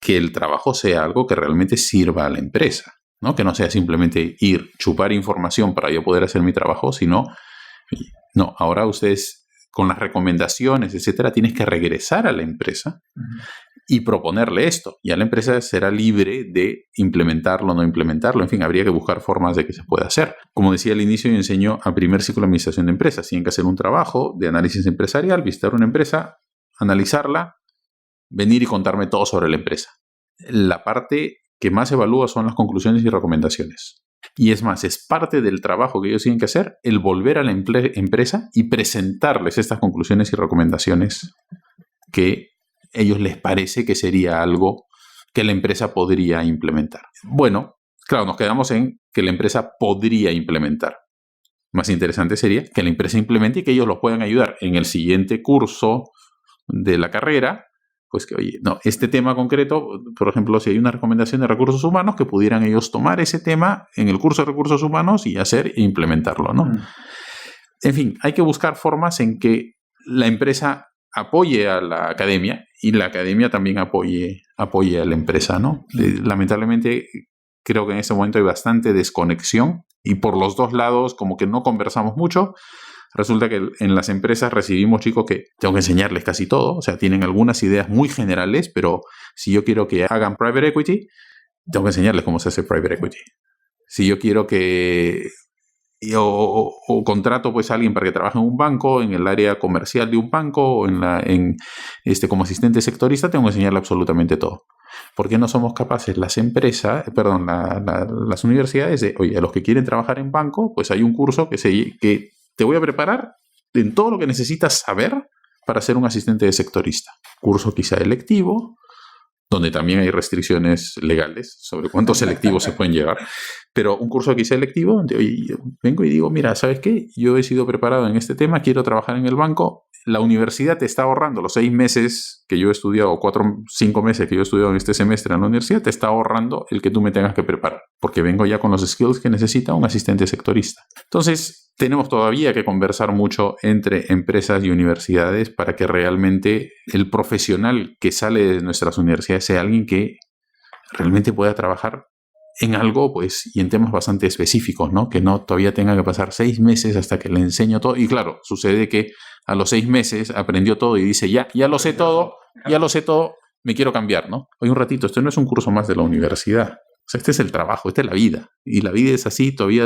que el trabajo sea algo que realmente sirva a la empresa, ¿no? Que no sea simplemente ir, chupar información para yo poder hacer mi trabajo, sino, no, ahora ustedes con las recomendaciones, etcétera, tienes que regresar a la empresa y proponerle esto. Ya la empresa será libre de implementarlo o no implementarlo. En fin, habría que buscar formas de que se pueda hacer. Como decía al inicio, yo enseño a primer ciclo de administración de empresas. Tienen que hacer un trabajo de análisis empresarial, visitar una empresa, analizarla, venir y contarme todo sobre la empresa. La parte que más evalúa son las conclusiones y recomendaciones. Y es más, es parte del trabajo que ellos tienen que hacer el volver a la empresa y presentarles estas conclusiones y recomendaciones que a ellos les parece que sería algo que la empresa podría implementar. Bueno, claro, nos quedamos en que la empresa podría implementar. Más interesante sería que la empresa implemente y que ellos los puedan ayudar en el siguiente curso de la carrera. Pues que, oye, no, este tema concreto, por ejemplo, si hay una recomendación de recursos humanos, que pudieran ellos tomar ese tema en el curso de recursos humanos y hacer e implementarlo, ¿no? En fin, hay que buscar formas en que la empresa apoye a la academia y la academia también apoye a la empresa, ¿no? Lamentablemente, creo que en este momento hay bastante desconexión y por los dos lados como que no conversamos mucho. Resulta que en las empresas recibimos chicos que tengo que enseñarles casi todo, o sea, tienen algunas ideas muy generales, pero si yo quiero que hagan private equity, tengo que enseñarles cómo se hace private equity. Si yo quiero que o contrato pues a alguien para que trabaje en un banco, en el área comercial de un banco, o como asistente sectorista, tengo que enseñarle absolutamente todo. ¿Por qué no somos capaces las universidades de, oye, a los que quieren trabajar en banco, pues hay un curso que te voy a preparar en todo lo que necesitas saber para ser un asistente de sectorista? Curso quizá electivo, donde también hay restricciones legales sobre cuántos selectivos se pueden llevar, pero un curso quizá electivo donde oye, yo vengo y digo, mira, ¿sabes qué? Yo he sido preparado en este tema, quiero trabajar en el banco. La universidad te está ahorrando los 6 meses que yo he estudiado, o 5 meses que yo he estudiado en este semestre en la universidad, te está ahorrando el que tú me tengas que preparar, porque vengo ya con los skills que necesita un asistente sectorista. Entonces, tenemos todavía que conversar mucho entre empresas y universidades para que realmente el profesional que sale de nuestras universidades sea alguien que realmente pueda trabajar en algo, pues, y en temas bastante específicos, ¿no? Que no todavía tenga que pasar 6 meses hasta que le enseño todo. Y claro, sucede que a los 6 meses aprendió todo y dice, ya lo sé todo, me quiero cambiar, ¿no? Oye, un ratito, esto no es un curso más de la universidad. O sea, este es el trabajo, esta es la vida. Y la vida es así todavía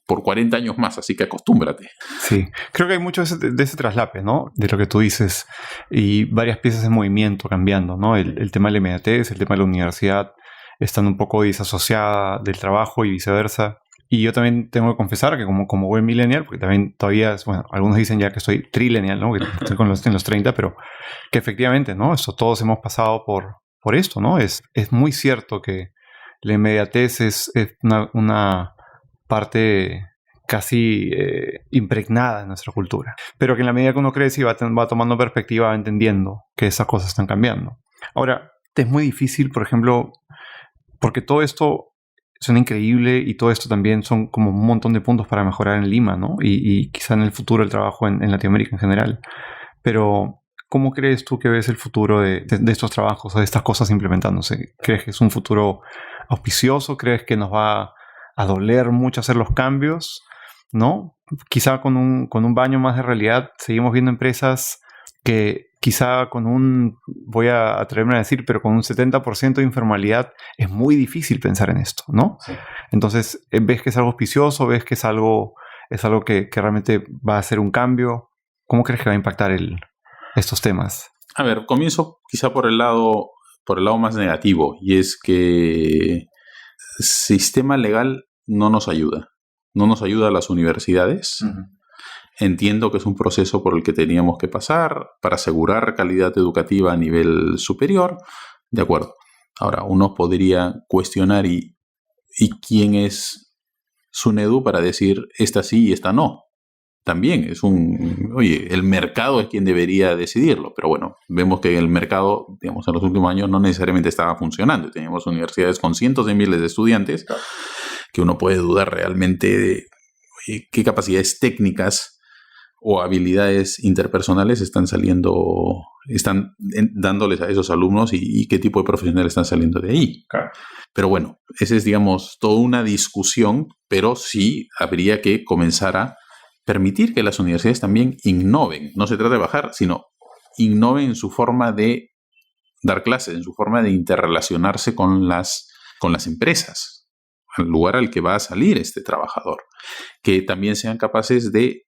por 40 años más, así que acostúmbrate. Sí, creo que hay mucho de ese traslape, ¿no? De lo que tú dices. Y varias piezas en movimiento cambiando, ¿no? El tema de la inmediatez, el tema de la universidad, están un poco disasociada del trabajo y viceversa. Y yo también tengo que confesar que como buen millennial, porque también todavía, bueno, algunos dicen ya que soy trillennial, ¿no? Que estoy en los 30, pero que efectivamente, ¿no? Todos hemos pasado por esto, ¿no? Es muy cierto que la inmediatez es una parte casi impregnada en nuestra cultura. Pero que en la medida que uno crece y va tomando perspectiva, va entendiendo que esas cosas están cambiando. Ahora, es muy difícil, por ejemplo, porque todo esto suena increíble y todo esto también son como un montón de puntos para mejorar en Lima, ¿no? Y quizá en el futuro el trabajo en Latinoamérica en general. Pero ¿cómo crees tú que ves el futuro de estos trabajos o de estas cosas implementándose? ¿Crees que es un futuro auspicioso? ¿Crees que nos va a doler mucho hacer los cambios? ¿No? Quizá con un baño más de realidad seguimos viendo empresas que quizá voy a atreverme a decir, pero con un 70% de informalidad es muy difícil pensar en esto, ¿no? Sí. Entonces, ¿ves que es algo auspicioso? ¿Ves que es algo que realmente va a hacer un cambio? ¿Cómo crees que va a impactar estos temas? A ver, comienzo quizá por el lado más negativo, y es que el sistema legal no nos ayuda. No nos ayuda a las universidades. Uh-huh. Entiendo que es un proceso por el que teníamos que pasar para asegurar calidad educativa a nivel superior. De acuerdo. Ahora, uno podría cuestionar ¿y quién es SUNEDU para decir esta sí y esta no? También es el mercado es quien debería decidirlo, pero bueno, vemos que el mercado, digamos, en los últimos años no necesariamente estaba funcionando. Teníamos universidades con cientos de miles de estudiantes que uno puede dudar realmente de qué capacidades técnicas o habilidades interpersonales están dándoles a esos alumnos y qué tipo de profesionales están saliendo de ahí. Claro. Pero bueno, esa es, digamos, toda una discusión, pero sí habría que comenzar a permitir que las universidades también innoven. No se trata de bajar, sino innoven en su forma de dar clases, en su forma de interrelacionarse con las empresas, al lugar al que va a salir este trabajador. Que también sean capaces de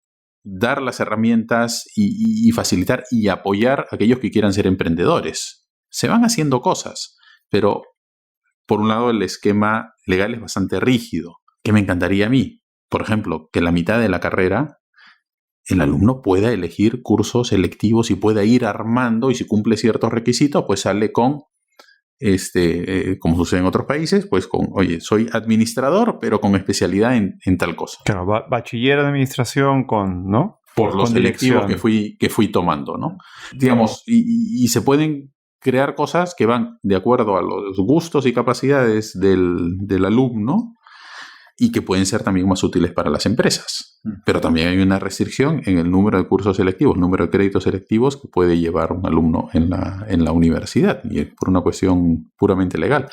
dar las herramientas y facilitar y apoyar a aquellos que quieran ser emprendedores. Se van haciendo cosas, pero por un lado el esquema legal es bastante rígido. ¿Qué me encantaría a mí? Por ejemplo, que la mitad de la carrera el alumno pueda elegir cursos selectivos y pueda ir armando, y si cumple ciertos requisitos, pues sale con, como sucede en otros países, pues con, oye, soy administrador, pero con especialidad en tal cosa. Claro, bachiller de administración ¿no? Por los selectivos que fui tomando, ¿no? Digamos, y se pueden crear cosas que van de acuerdo a los gustos y capacidades del alumno, y que pueden ser también más útiles para las empresas. Pero también hay una restricción en el número de cursos selectivos, número de créditos selectivos que puede llevar un alumno en la universidad, y es por una cuestión puramente legal.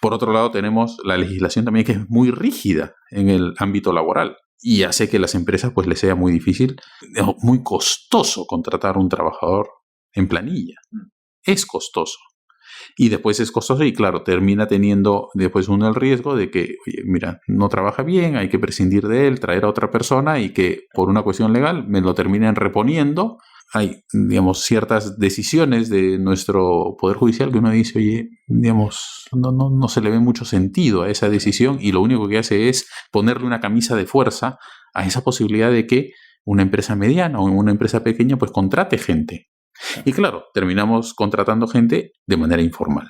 Por otro lado, tenemos la legislación también, que es muy rígida en el ámbito laboral y hace que a las empresas pues les sea muy difícil, muy costoso contratar un trabajador en planilla. Es costoso. Y después es costoso y, claro, termina teniendo después uno el riesgo de que, oye, mira, no trabaja bien, hay que prescindir de él, traer a otra persona, y que por una cuestión legal me lo terminen reponiendo. Hay, digamos, ciertas decisiones de nuestro Poder Judicial que uno dice, oye, digamos, no se le ve mucho sentido a esa decisión, y lo único que hace es ponerle una camisa de fuerza a esa posibilidad de que una empresa mediana o una empresa pequeña pues contrate gente. Y claro, terminamos contratando gente de manera informal.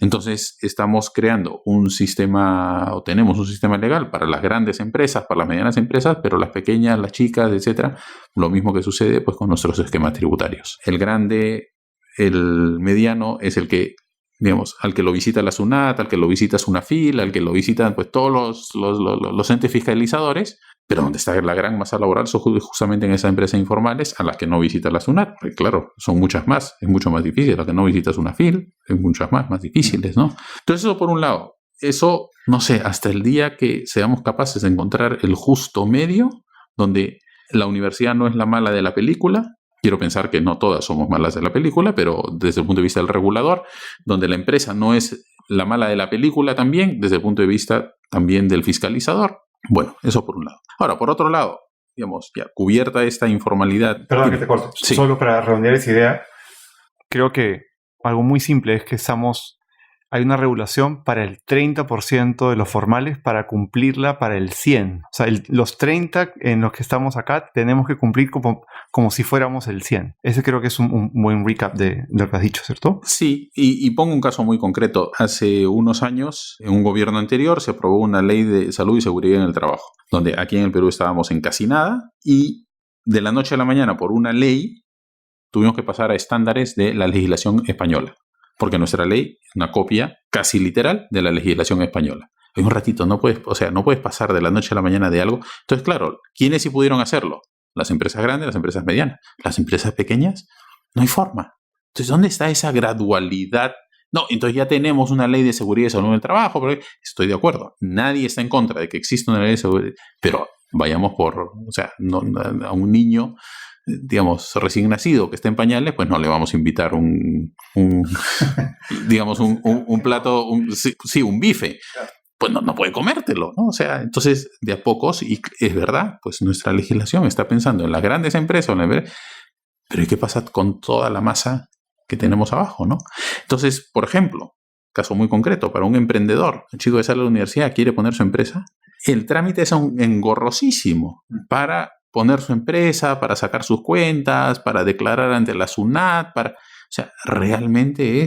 Entonces estamos creando un sistema, o tenemos un sistema legal para las grandes empresas, para las medianas empresas, pero las pequeñas, las chicas, etcétera, lo mismo que sucede pues con nuestros esquemas tributarios. El grande, el mediano es el que, digamos, al que lo visita la SUNAT, al que lo visita SUNAFIL, al que lo visitan pues todos los entes fiscalizadores. Pero donde está la gran masa laboral son justamente en esas empresas informales a las que no visita la SUNAT. Porque claro, son muchas más, es mucho más difícil. Las que no visitas una FIL, es muchas más difíciles, ¿no? Entonces eso por un lado. Eso, no sé, hasta el día que seamos capaces de encontrar el justo medio, donde la universidad no es la mala de la película. Quiero pensar que no todas somos malas de la película, pero desde el punto de vista del regulador, donde la empresa no es la mala de la película también, desde el punto de vista también del fiscalizador. Bueno, eso por un lado. Ahora, por otro lado, digamos, ya cubierta esta informalidad... Perdón que te corto. Sí. Solo para redondear esa idea, creo que algo muy simple es que hay una regulación para el 30% de los formales para cumplirla para el 100%. O sea, los 30 en los que estamos acá tenemos que cumplir como si fuéramos el 100%. Ese creo que es un buen recap de lo que has dicho, ¿cierto? Sí, y pongo un caso muy concreto. Hace unos años, en un gobierno anterior, se aprobó una ley de salud y seguridad en el trabajo, donde aquí en el Perú estábamos en casi nada, y de la noche a la mañana, por una ley, tuvimos que pasar a estándares de la legislación española. Porque nuestra ley es una copia casi literal de la legislación española. En un ratito no puedes pasar de la noche a la mañana de algo. Entonces, claro, ¿quiénes sí pudieron hacerlo? Las empresas grandes, las empresas medianas. Las empresas pequeñas, no hay forma. Entonces, ¿dónde está esa gradualidad? No, entonces ya tenemos una ley de seguridad y salud en el trabajo. Pero estoy de acuerdo. Nadie está en contra de que exista una ley de seguridad. Pero vayamos a un niño, digamos, recién nacido que está en pañales, pues no le vamos a invitar un plato, un bife. Pues no puede comértelo, ¿no? O sea, entonces, de a pocos, y es verdad, pues nuestra legislación está pensando en las grandes empresas, pero ¿y qué pasa con toda la masa que tenemos abajo, no? Entonces, por ejemplo, caso muy concreto, para un emprendedor, un chico que sale de la universidad, quiere poner su empresa, el trámite es engorrosísimo para poner su empresa, para sacar sus cuentas, para declarar ante la SUNAT, o sea, realmente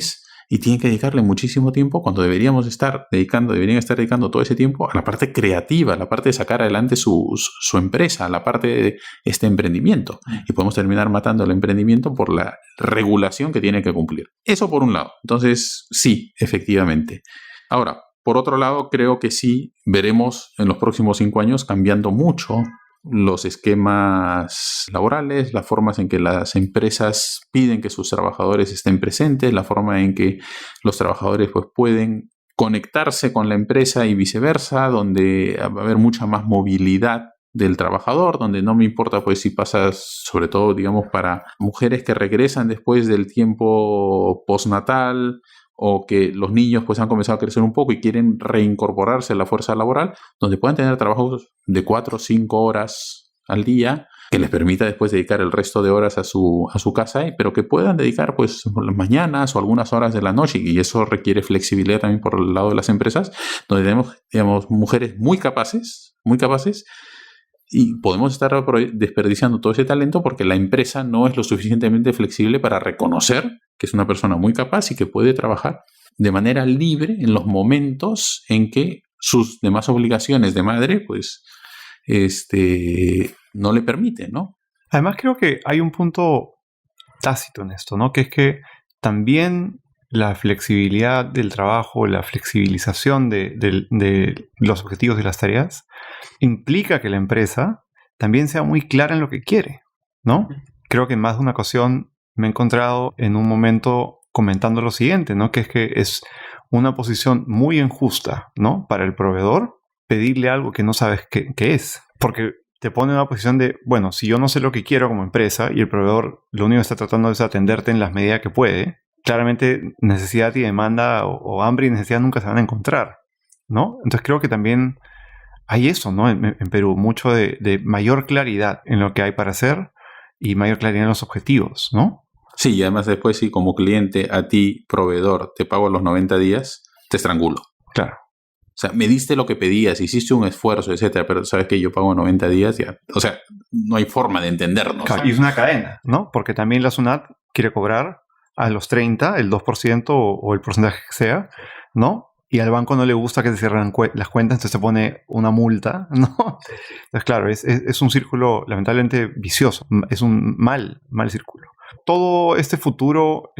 y tienen que dedicarle muchísimo tiempo cuando deberían estar dedicando todo ese tiempo a la parte creativa, a la parte de sacar adelante su empresa, a la parte de este emprendimiento. Y podemos terminar matando el emprendimiento por la regulación que tiene que cumplir. Eso por un lado. Entonces, sí, efectivamente. Ahora, por otro lado, creo que sí veremos en los próximos 5 años cambiando mucho los esquemas laborales, las formas en que las empresas piden que sus trabajadores estén presentes, la forma en que los trabajadores pues, pueden conectarse con la empresa y viceversa, donde va a haber mucha más movilidad del trabajador, donde no me importa pues si pasas, sobre todo digamos para mujeres que regresan después del tiempo postnatal, o que los niños pues han comenzado a crecer un poco y quieren reincorporarse a la fuerza laboral, donde puedan tener trabajos de 4 o 5 horas al día, que les permita después dedicar el resto de horas a su casa, pero que puedan dedicar pues las mañanas o algunas horas de la noche, y eso requiere flexibilidad también por el lado de las empresas, donde tenemos, digamos, mujeres muy capaces, y podemos estar desperdiciando todo ese talento porque la empresa no es lo suficientemente flexible para reconocer que es una persona muy capaz y que puede trabajar de manera libre en los momentos en que sus demás obligaciones de madre pues no le permiten, ¿no? Además, creo que hay un punto tácito en esto, ¿no? Que es que también la flexibilidad del trabajo, la flexibilización de los objetivos de las tareas, implica que la empresa también sea muy clara en lo que quiere, ¿no? Creo que en más de una ocasión me he encontrado en un momento comentando lo siguiente, ¿no? Que es que es una posición muy injusta, ¿no? Para el proveedor pedirle algo que no sabes qué es. Porque te pone en una posición de, bueno, si yo no sé lo que quiero como empresa y el proveedor lo único que está tratando es atenderte en las medidas que puede, claramente necesidad y demanda o hambre y necesidad nunca se van a encontrar, ¿no? Entonces creo que también hay eso, ¿no? En Perú, mucho de mayor claridad en lo que hay para hacer y mayor claridad en los objetivos, ¿no? Sí, y además después si como cliente a ti, proveedor, te pago a los 90 días, te estrangulo. Claro. O sea, me diste lo que pedías, hiciste un esfuerzo, etcétera, pero sabes que yo pago 90 días, ya. O sea, no hay forma de entendernos. Claro, y es una cadena, ¿no? Porque también la SUNAT quiere cobrar a los 30, el 2% o el porcentaje que sea, ¿no? Y al banco no le gusta que se cierren las cuentas, entonces se pone una multa, ¿no? Entonces, claro, es un círculo lamentablemente vicioso, es un mal círculo. Todo este futuro,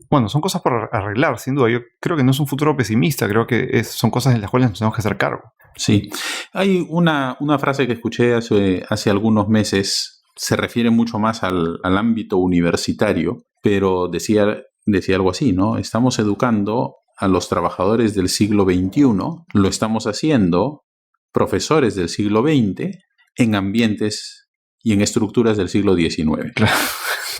bueno, son cosas por arreglar, sin duda. Yo creo que no es un futuro pesimista, creo que son cosas en las cuales nos tenemos que hacer cargo. Sí. Hay una frase que escuché hace algunos meses, se refiere mucho más al ámbito universitario, pero decía algo así, ¿no? Estamos educando a los trabajadores del siglo XXI, lo estamos haciendo profesores del siglo XX en ambientes y en estructuras del siglo XIX. Claro.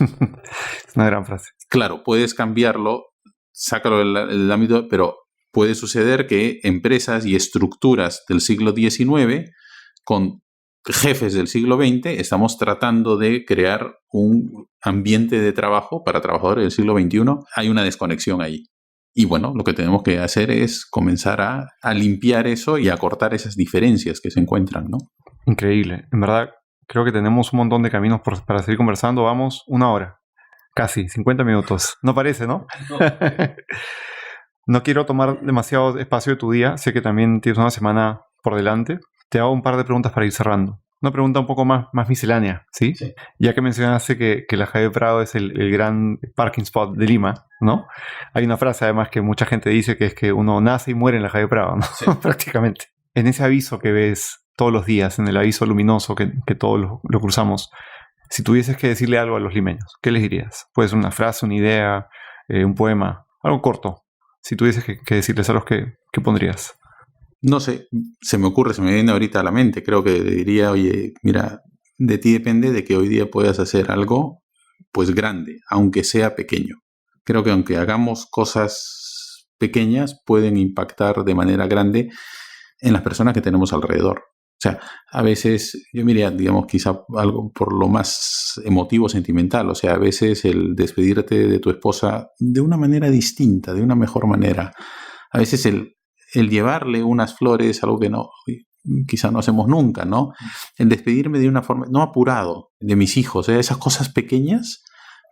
Es una gran frase. Claro, puedes cambiarlo, sácalo del ámbito, pero puede suceder que empresas y estructuras del siglo XIX con jefes del siglo XX estamos tratando de crear un ambiente de trabajo para trabajadores del siglo XXI. Hay una desconexión ahí. Y bueno, lo que tenemos que hacer es comenzar a limpiar eso y a cortar esas diferencias que se encuentran, ¿no? Increíble. En verdad, creo que tenemos un montón de caminos para seguir conversando. Vamos 1 hora. Casi, 50 minutos. No parece, ¿no? No. No quiero tomar demasiado espacio de tu día. Sé que también tienes una semana por delante. Te hago un par de preguntas para ir cerrando. Una pregunta un poco más miscelánea, ¿sí? Sí. Ya que mencionaste que la Javier Prado es el gran parking spot de Lima, ¿no? Hay una frase además que mucha gente dice que es que uno nace y muere en la Javier Prado, ¿no? Sí. Prácticamente. En ese aviso que ves todos los días, en el aviso luminoso que todos lo cruzamos, si tuvieses que decirle algo a los limeños, ¿qué les dirías? Puede ser una frase, una idea, un poema, algo corto. Si tuvieses que decirles a los ¿qué pondrías? No sé, se me viene ahorita a la mente. Creo que diría, oye, mira, de ti depende de que hoy día puedas hacer algo, pues grande, aunque sea pequeño. Creo que aunque hagamos cosas pequeñas, pueden impactar de manera grande en las personas que tenemos alrededor. O sea, a veces, yo miraría, digamos, quizá algo por lo más emotivo, sentimental. O sea, a veces el despedirte de tu esposa de una manera distinta, de una mejor manera. A veces el llevarle unas flores, algo que no, quizá no hacemos nunca, ¿no? El despedirme de una forma, no apurado, de mis hijos. Esas cosas pequeñas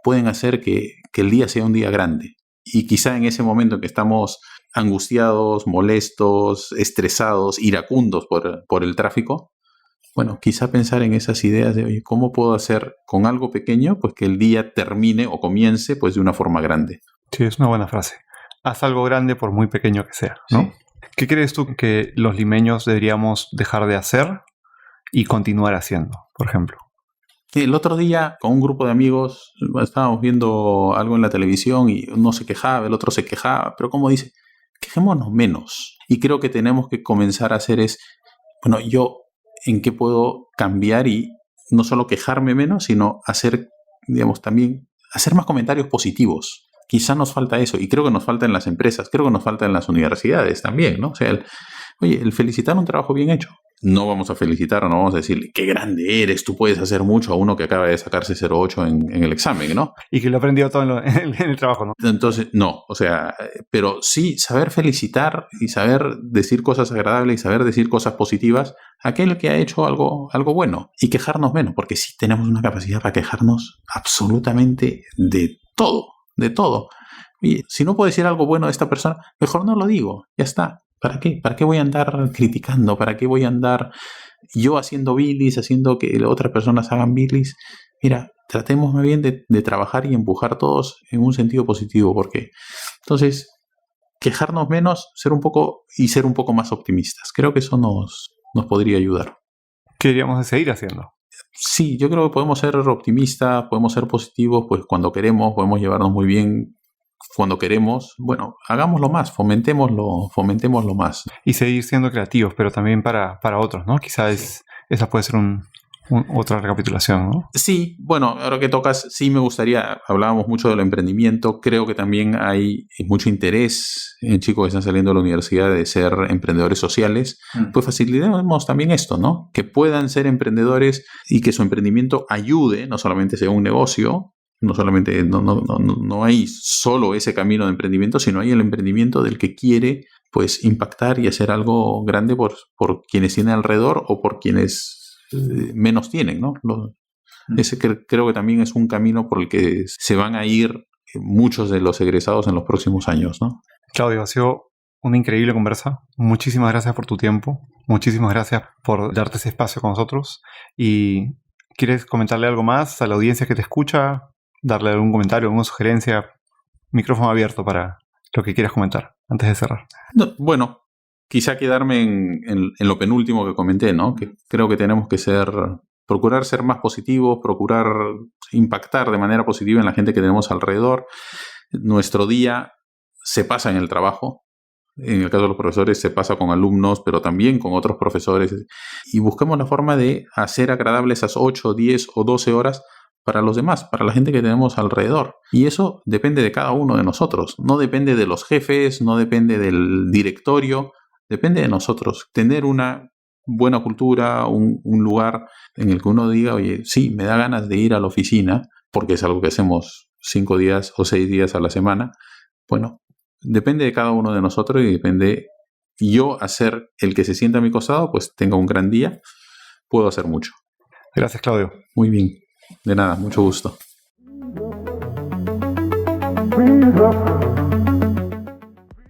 pueden hacer que el día sea un día grande. Y quizá en ese momento que estamos angustiados, molestos, estresados, iracundos por el tráfico, bueno, quizá pensar en esas ideas de, oye, ¿cómo puedo hacer con algo pequeño pues que el día termine o comience pues de una forma grande? Sí, es una buena frase. Haz algo grande por muy pequeño que sea, ¿no? Sí. ¿Qué crees tú que los limeños deberíamos dejar de hacer y continuar haciendo, por ejemplo? El otro día, con un grupo de amigos, estábamos viendo algo en la televisión y uno se quejaba, el otro se quejaba, pero como dice, quejémonos menos. Y creo que tenemos que comenzar a hacer bueno, yo en qué puedo cambiar y no solo quejarme menos, sino hacer, digamos, también hacer más comentarios positivos. Quizá nos falta eso, y creo que nos falta en las empresas, creo que nos falta en las universidades también, ¿no? O sea, el felicitar un trabajo bien hecho. no vamos a felicitar o no vamos a decirle qué grande eres, tú puedes hacer mucho a uno que acaba de sacarse 0,8 en el examen, ¿no? Y que lo ha aprendido todo en el trabajo, ¿no? Entonces, no, o sea, pero sí saber felicitar y saber decir cosas agradables y saber decir cosas positivas a aquel que ha hecho algo bueno y quejarnos menos, porque sí tenemos una capacidad para quejarnos absolutamente de todo, de todo. Y si no puedo decir algo bueno de esta persona, mejor no lo digo, ya está. ¿Para qué? ¿Para qué voy a andar criticando? ¿Para qué voy a andar yo haciendo bilis, haciendo que otras personas hagan bilis? Mira, tratemos más bien de trabajar y empujar todos en un sentido positivo, porque entonces quejarnos menos, ser un poco más optimistas. Creo que eso nos podría ayudar. ¿Qué deberíamos de seguir haciendo? Sí, yo creo que podemos ser optimistas, podemos ser positivos, pues cuando queremos, podemos llevarnos muy bien cuando queremos. Bueno, hagámoslo más, fomentémoslo más. Y seguir siendo creativos, pero también para otros, ¿no? Quizás esa puede ser otra recapitulación, ¿no? Sí, bueno, ahora que tocas, sí me gustaría, hablábamos mucho del emprendimiento, creo que también hay mucho interés en chicos que están saliendo de la universidad de ser emprendedores sociales, pues facilitemos también esto, ¿no? Que puedan ser emprendedores y que su emprendimiento ayude, no solamente sea un negocio, no solamente, no hay solo ese camino de emprendimiento, sino hay el emprendimiento del que quiere, pues, impactar y hacer algo grande por quienes tienen alrededor o por quienes menos tienen, ¿no? Ese creo que también es un camino por el que se van a ir muchos de los egresados en los próximos años, ¿no? Claudio, ha sido una increíble conversa. Muchísimas gracias por tu tiempo. Muchísimas gracias por darte ese espacio con nosotros. ¿Y quieres comentarle algo más a la audiencia que te escucha? ¿Darle algún comentario, alguna sugerencia? Micrófono abierto para lo que quieras comentar antes de cerrar. No, bueno, quizá quedarme en lo penúltimo que comenté, ¿no? Que creo que tenemos que procurar ser más positivos, procurar impactar de manera positiva en la gente que tenemos alrededor. Nuestro día se pasa en el trabajo. En el caso de los profesores se pasa con alumnos, pero también con otros profesores. Y busquemos la forma de hacer agradable esas 8, 10 o 12 horas para los demás, para la gente que tenemos alrededor. Y eso depende de cada uno de nosotros. No depende de los jefes, no depende del directorio, depende de nosotros. Tener una buena cultura, un lugar en el que uno diga, oye, sí, me da ganas de ir a la oficina, porque es algo que hacemos 5 días o 6 días a la semana. Bueno, depende de cada uno de nosotros y depende yo hacer el que se sienta a mi costado, pues tenga un gran día, puedo hacer mucho. Gracias, Claudio. Muy bien. De nada, mucho gusto.